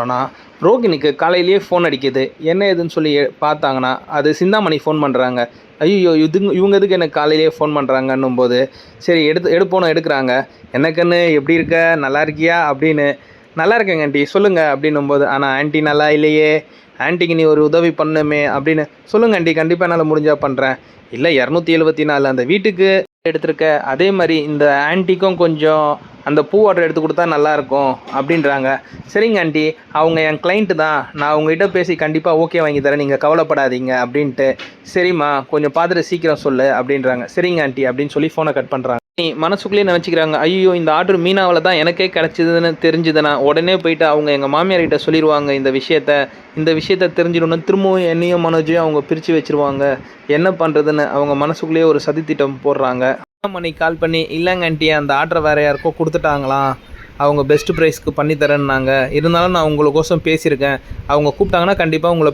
ஆனால் ரோகிணிக்கு காலையிலேயே ஃபோன் அடிக்குது. என்ன ஏதுன்னு சொல்லி பார்த்தாங்கன்னா, அது சிந்தாமணி ஃபோன் பண்ணுறாங்க. ஐயய்யோ! இவங்க எதுக்கு எனக்கு காலையிலேயே ஃபோன் பண்ணுறாங்கன்னும்போது, சரி எடுப்போன்னு எடுக்குறாங்க. "என்ன கண்ணு எப்படி இருக்க? நல்லா இருக்கியா?" அப்படின்னு. "நல்லா இருக்கேங்க ஆண்டி, சொல்லுங்க" அப்படின்னும்போது, "ஆனால் ஆண்டி நல்லா இல்லையே, ஆன்ட்டிக்கு நீ ஒரு உதவி பண்ணணுமே" அப்படின்னு. "சொல்லுங்க ஆண்டி, கண்டிப்பாக என்னால் முடிஞ்சா பண்ணுறேன்." "இல்லை 274 அந்த வீட்டுக்கு எடுத்திருக்க, அதே மாதிரி இந்த ஆன்ட்டிக்கும் கொஞ்சம் அந்த பூ ஆர்டர் எடுத்து கொடுத்தா நல்லாயிருக்கும்" அப்படின்றாங்க. "சரிங்க ஆண்ட்டி, அவங்க என் கிளைண்ட்டு தான், நான் அவங்ககிட்ட பேசி கண்டிப்பாக ஓகே வாங்கி தரேன், நீங்கள் கவலைப்படாதீங்க" அப்படின்ட்டு. "சரிம்மா, கொஞ்சம் பார்த்துட்டு சீக்கிரம் சொல்லு" அப்படின்றாங்க. "சரிங்க ஆண்ட்டி" அப்படின்னு சொல்லி ஃபோனை கட் பண்ணுறாங்க. மனசுக்குள்ளேயே நினச்சிக்கிறாங்க, ஐயோ இந்த ஆர்டர் மீனாவால் தான் எனக்கே கிடச்சிதுன்னு தெரிஞ்சுதுன்னா உடனே போயிட்டு அவங்க எங்கள் மாமியார்கிட்ட சொல்லிடுவாங்க இந்த விஷயத்த தெரிஞ்சிடணும், திரும்பவும் என்னையும் மனோஜையும் அவங்க பிரித்து வச்சுருவாங்க, என்ன பண்ணுறதுன்னு அவங்க மனசுக்குள்ளேயே ஒரு சதித்திட்டம் போடுறாங்க. மணிக்கு கால் பண்ணி, "இல்லைங்க ஆண்ட்டி, அந்த ஆர்டரை வேறு யாருக்கோ கொடுத்துட்டாங்களாம், அவங்க பெஸ்ட் ப்ரைஸ்க்கு பண்ணித்தரேன்னாங்க, இருந்தாலும் நான் உங்களுக்கோசம் பேசியிருக்கேன், அவங்க கூப்பிட்டாங்கன்னா கண்டிப்பாக உங்களை